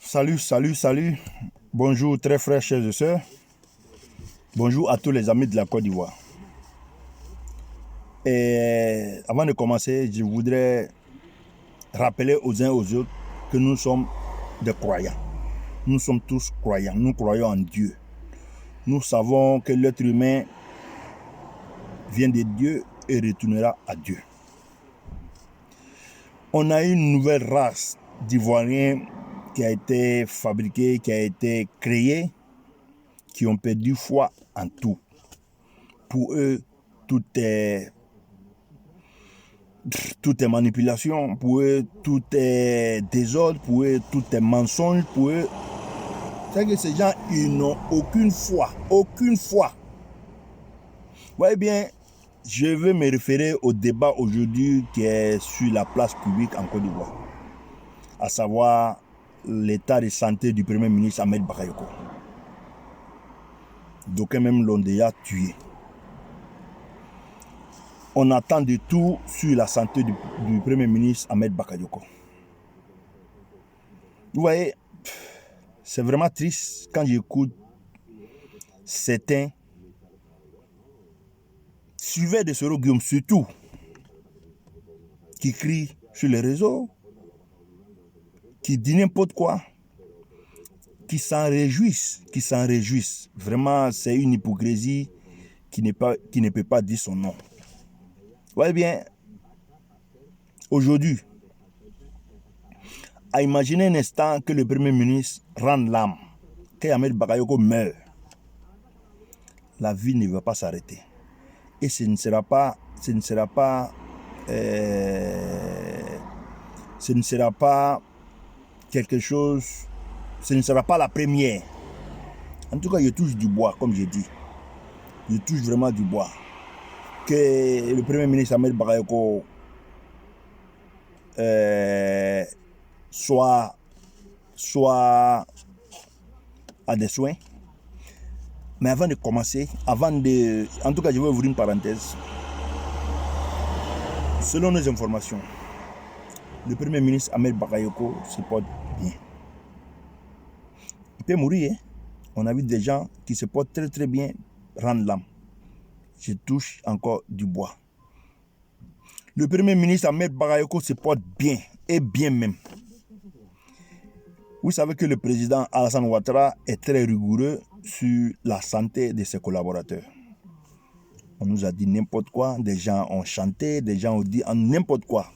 Salut. Bonjour très frères, chers et sœurs. Bonjour à tous les amis de la Côte d'Ivoire. Et avant de commencer, je voudrais rappeler aux uns aux autres que nous sommes des croyants. Nous sommes tous croyants. Nous croyons en Dieu. Nous savons que l'être humain vient de Dieu et retournera à Dieu. On a une nouvelle race d'Ivoiriens qui a été fabriquée, qui a été créée, qui ont perdu foi en tout. Pour eux, tout est manipulation, pour eux, tout est désordre, pour eux, tout est mensonge, pour eux. C'est que ces gens, ils n'ont aucune foi. Aucune foi. Vous voyez bien, je vais me référer au débat aujourd'hui qui est sur la place publique en Côte d'Ivoire, à savoir l'état de santé du Premier ministre Ahmed Bakayoko. D'aucuns même l'ont déjà tué. On attend de tout sur la santé du Premier ministre Ahmed Bakayoko. Vous voyez, c'est vraiment triste quand j'écoute certains suiveurs de Soro Guillaume surtout qui crient sur les réseaux, qui disent n'importe quoi, qui s'en réjouissent. Vraiment, c'est une hypocrisie qui ne peut pas dire son nom. Vous voyez bien, aujourd'hui, à imaginer un instant que le Premier ministre rende l'âme, qu'Ahmed Bakayoko meurt. La vie ne va pas s'arrêter. Et ce ne sera pas quelque chose, ce ne sera pas la première. En tout cas, je touche du bois, comme je dis. Je touche vraiment du bois. Que le Premier ministre Ahmed Bakayoko soit à des soins. Mais avant de commencer, en tout cas, je vais ouvrir une parenthèse. Selon nos informations, le Premier ministre Ahmed Bakayoko se porte bien. Il peut mourir. On a vu des gens qui se portent très très bien rendre l'âme. Je touche encore du bois. Le Premier ministre Ahmed Bakayoko se porte bien, et bien même. Vous savez que le président Alassane Ouattara est très rigoureux sur la santé de ses collaborateurs. On nous a dit n'importe quoi, des gens ont chanté, des gens ont dit n'importe quoi.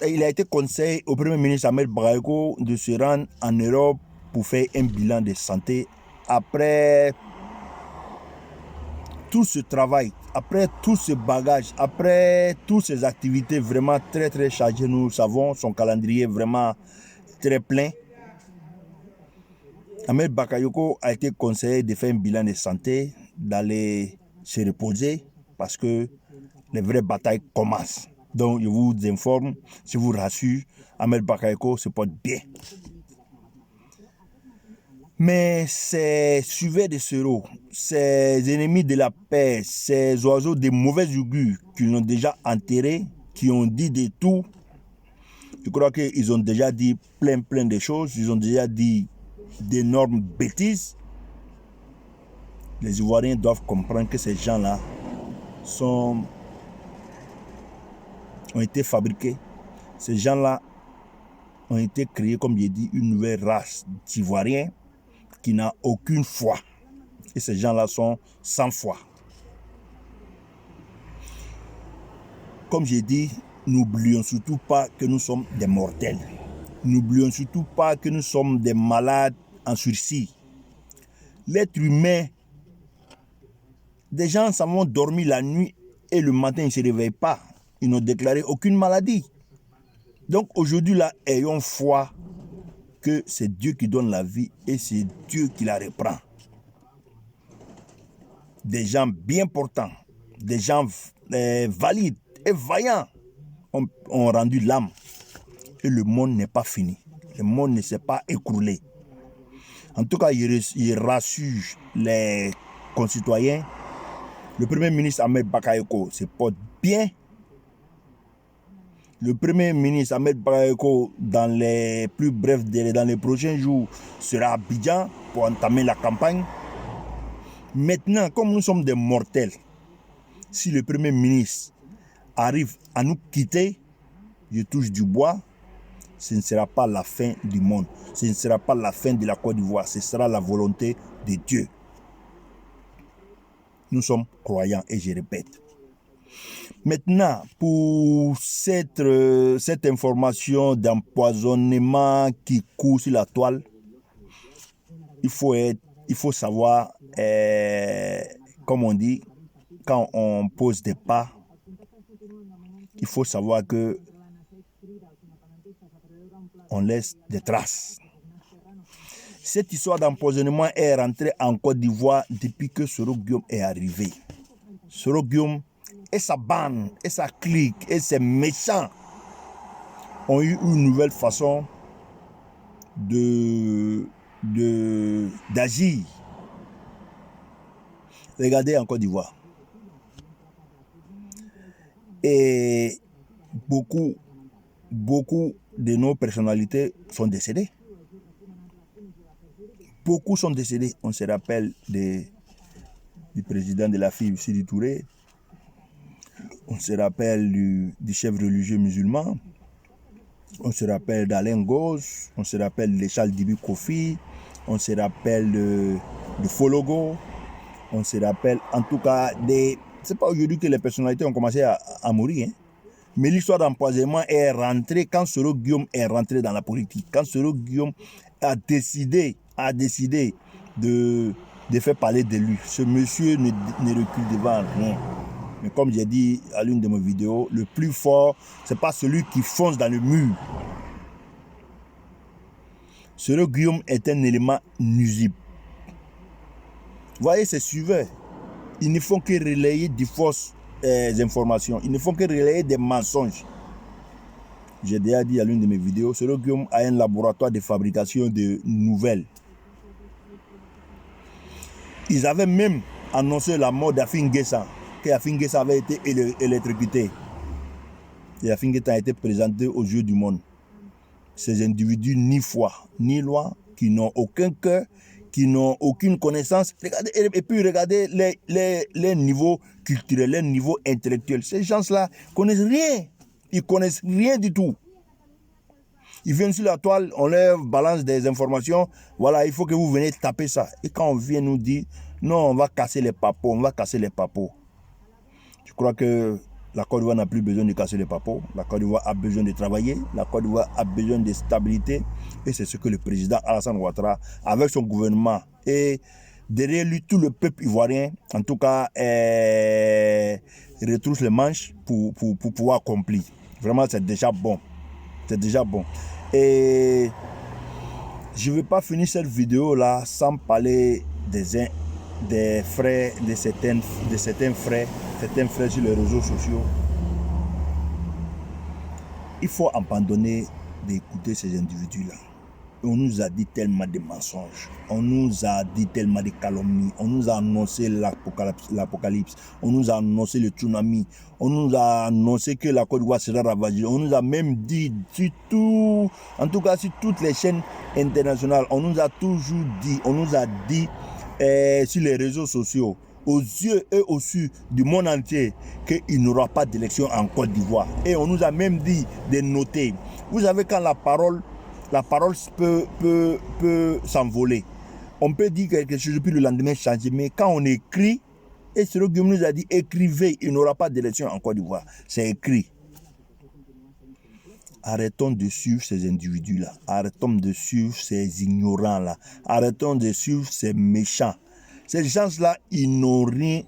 Il a été conseillé au Premier ministre Ahmed Bakayoko de se rendre en Europe pour faire un bilan de santé après tout ce travail, après tout ce bagage, après toutes ces activités vraiment très très chargées. Nous savons son calendrier vraiment très plein. Ahmed Bakayoko a été conseillé de faire un bilan de santé, d'aller se reposer parce que les vraies batailles commencent. Donc je vous informe, je vous rassure, Ahmed Bakayoko se porte bien. Mais ces suiveurs de Soro, ces ennemis de la paix, ces oiseaux de mauvais augure qui l'ont déjà enterré, qui ont dit de tout, je crois qu'ils ont déjà dit plein de choses, ils ont déjà dit d'énormes bêtises. Les Ivoiriens doivent comprendre que ces gens-là ont été fabriqués. Ces gens-là ont été créés, comme j'ai dit, une nouvelle race d'Ivoiriens qui n'a aucune foi. Et ces gens-là sont sans foi. Comme j'ai dit, n'oublions surtout pas que nous sommes des mortels. N'oublions surtout pas que nous sommes des malades en sursis. L'être humain, des gens s'en vont dormir la nuit et le matin ils ne se réveillent pas. Ils n'ont déclaré aucune maladie. Donc aujourd'hui là, ayons foi que c'est Dieu qui donne la vie et c'est Dieu qui la reprend. Des gens bien portants, des gens valides et vaillants ont rendu l'âme. Et le monde n'est pas fini. Le monde ne s'est pas écroulé. En tout cas, il rassure les concitoyens. Le Premier ministre Ahmed Bakayoko se porte bien. Le Premier ministre Ahmed Bakayoko, dans les plus brefs délais, dans les prochains jours, sera à Abidjan pour entamer la campagne. Maintenant, comme nous sommes des mortels, si le Premier ministre arrive à nous quitter, je touche du bois, ce ne sera pas la fin du monde. Ce ne sera pas la fin de la Côte d'Ivoire. Ce sera la volonté de Dieu. Nous sommes croyants et je répète. Maintenant, pour cette information d'empoisonnement qui court sur la toile, il faut savoir, comme on dit, quand on pose des pas, il faut savoir que on laisse des traces. Cette histoire d'empoisonnement est rentrée en Côte d'Ivoire depuis que Soro Guillaume est arrivé. Soro Guillaume et sa bande, et sa clique, et ses méchants ont eu une nouvelle façon d'agir. Regardez en Côte d'Ivoire. Et beaucoup de nos personnalités sont décédées. Beaucoup sont décédés. On se rappelle du président de la FIB, Sidi Touré. On se rappelle du chef religieux musulman. On se rappelle d'Alain Gauze. On se rappelle de Charles Dibi Kofi. On se rappelle de Fologo. On se rappelle en tout cas c'est pas aujourd'hui que les personnalités ont commencé à mourir. Hein. Mais l'histoire d'empoisonnement est rentrée quand Soro Guillaume est rentré dans la politique. Quand Soro Guillaume a décidé de faire parler de lui. Ce monsieur ne recule devant rien. Mais comme j'ai dit à l'une de mes vidéos, le plus fort, ce n'est pas celui qui fonce dans le mur. Soro Guillaume est un élément nuisible. Vous voyez, ces suiveurs, ils ne font que relayer des fausses informations. Ils ne font que relayer des mensonges. J'ai déjà dit à l'une de mes vidéos, Soro Guillaume a un laboratoire de fabrication de nouvelles. Ils avaient même annoncé la mort d'Afin Guessa, que Afin Guessa avait été électrocuté. Et Afin Guessa a été présenté aux yeux du monde. Ces individus ni foi, ni loi, qui n'ont aucun cœur, qui n'ont aucune connaissance. Regardez, et puis regardez les niveaux culturels, les niveaux intellectuels. Ces gens-là connaissent rien. Ils connaissent rien du tout. Ils viennent sur la toile, on leur balance des informations. Voilà, il faut que vous veniez taper ça. Et quand on vient nous dire, non, on va casser les papos, Je crois que la Côte d'Ivoire n'a plus besoin de casser les papos. La Côte d'Ivoire a besoin de travailler. La Côte d'Ivoire a besoin de stabilité. Et c'est ce que le président Alassane Ouattara, avec son gouvernement et derrière lui tout le peuple ivoirien, en tout cas, retrousse les manches pour pouvoir accomplir. Vraiment, c'est déjà bon. C'est déjà bon. Et je ne vais pas finir cette vidéo-là sans parler des frères, de certains frères sur les réseaux sociaux. Il faut abandonner d'écouter ces individus-là. On nous a dit tellement de mensonges, on nous a dit tellement de calomnies, on nous a annoncé l'apocalypse, on nous a annoncé le tsunami, on nous a annoncé que la Côte d'Ivoire sera ravagée, on nous a même dit, en tout cas sur toutes les chaînes internationales, on nous a toujours dit, sur les réseaux sociaux, aux yeux et aux yeux du monde entier, qu'il n'y aura pas d'élection en Côte d'Ivoire. Et on nous a même dit de noter. Vous savez, quand la parole peut s'envoler. On peut dire quelque chose puis le lendemain changer. Mais quand on écrit, et Soro Guillaume nous a dit écrivez, il n'y aura pas d'élection en Côte d'Ivoire. C'est écrit. Arrêtons de suivre ces individus-là. Arrêtons de suivre ces ignorants-là. Arrêtons de suivre ces méchants. Ces gens-là, ils n'ont rien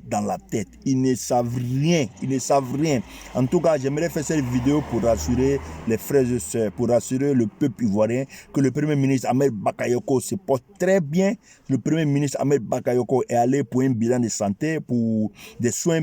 dans la tête. Ils ne savent rien. En tout cas, j'aimerais faire cette vidéo pour rassurer les frères et sœurs, pour rassurer le peuple ivoirien que le Premier ministre Ahmed Bakayoko se porte très bien. Le Premier ministre Ahmed Bakayoko est allé pour un bilan de santé, pour des soins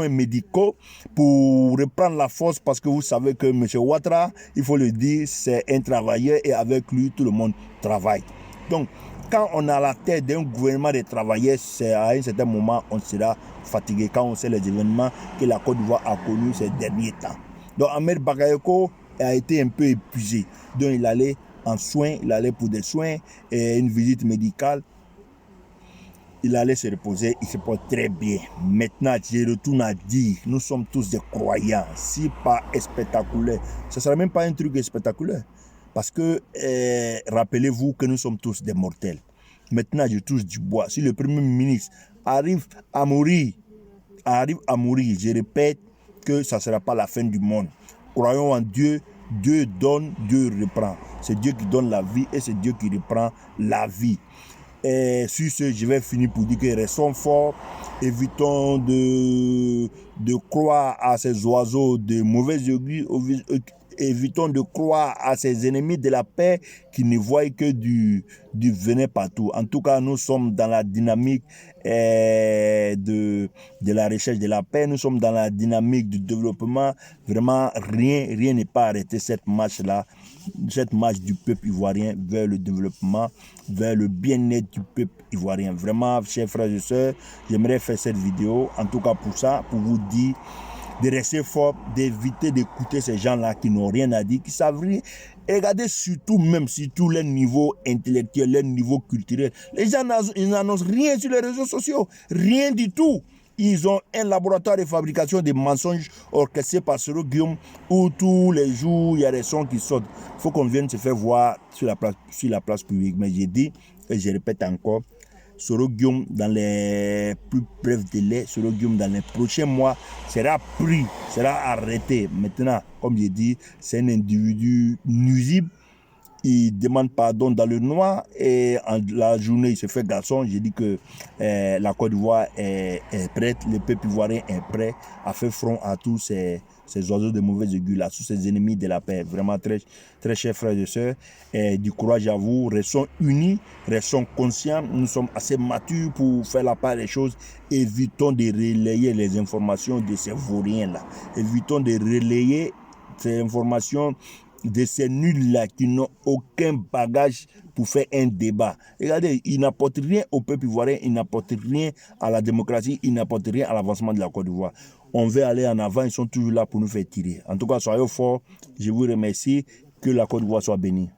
médicaux, pour reprendre la force, parce que vous savez que M. Ouattara, il faut le dire, c'est un travailleur et avec lui, tout le monde travaille. Donc, quand on a la tête d'un gouvernement de travailleurs, c'est à un certain moment, on sera fatigué quand on sait les événements que la Côte d'Ivoire a connus ces derniers temps. Donc Ahmed Bakayoko a été un peu épuisé. Donc il allait en soins, il allait pour des soins et une visite médicale. Il allait se reposer, il se porte très bien. Maintenant, je retourne à dire, nous sommes tous des croyants. Si pas spectaculaire, ce ne sera même pas un truc spectaculaire. Parce que, rappelez-vous que nous sommes tous des mortels. Maintenant, je touche du bois. Si le Premier ministre arrive à mourir, je répète que ça ne sera pas la fin du monde. Croyons en Dieu, Dieu donne, Dieu reprend. C'est Dieu qui donne la vie et c'est Dieu qui reprend la vie. Et sur ce, je vais finir pour dire que restons forts, évitons de croire à ces oiseaux de mauvais augure, évitons de croire à ces ennemis de la paix qui ne voient que du venin partout. En tout cas, nous sommes dans la dynamique de la recherche de la paix, nous sommes dans la dynamique du développement. Vraiment, rien n'est pas arrêté cette marche-là, cette marche du peuple ivoirien vers le développement, vers le bien-être du peuple ivoirien. Vraiment, chers frères et sœurs, j'aimerais faire cette vidéo, en tout cas pour ça, pour vous dire de rester fort, d'éviter d'écouter ces gens-là qui n'ont rien à dire, qui savent rien. Et regardez surtout leur niveau intellectuel, leur niveau culturel. Les gens n'annoncent rien sur les réseaux sociaux, rien du tout. Ils ont un laboratoire de fabrication de mensonges orchestré par Soro Guillaume où tous les jours, il y a des sons qui sortent. Il faut qu'on vienne se faire voir sur la place publique. Mais j'ai dit, et je répète encore, Soro Guillaume, dans les plus brefs délais, Soro Guillaume, dans les prochains mois, sera pris, sera arrêté. Maintenant, comme j'ai dit, c'est un individu nuisible. Il demande pardon dans le noir et en la journée, il se fait garçon. J'ai dit que la Côte d'Ivoire est prête, le peuple ivoirien est prêt à faire front à tous ces oiseaux de mauvais augure, à tous ces ennemis de la paix. Vraiment très, très chers frères et sœurs, du courage à vous. Restons unis, restons conscients. Nous sommes assez matures pour faire la part des choses. Évitons de relayer les informations de ces vauriens-là. Évitons de relayer ces informations de ces nuls-là qui n'ont aucun bagage pour faire un débat. Regardez, ils n'apportent rien au peuple ivoirien, ils n'apportent rien à la démocratie, ils n'apportent rien à l'avancement de la Côte d'Ivoire. On veut aller en avant, ils sont toujours là pour nous faire tirer. En tout cas, soyez forts, je vous remercie, que la Côte d'Ivoire soit bénie.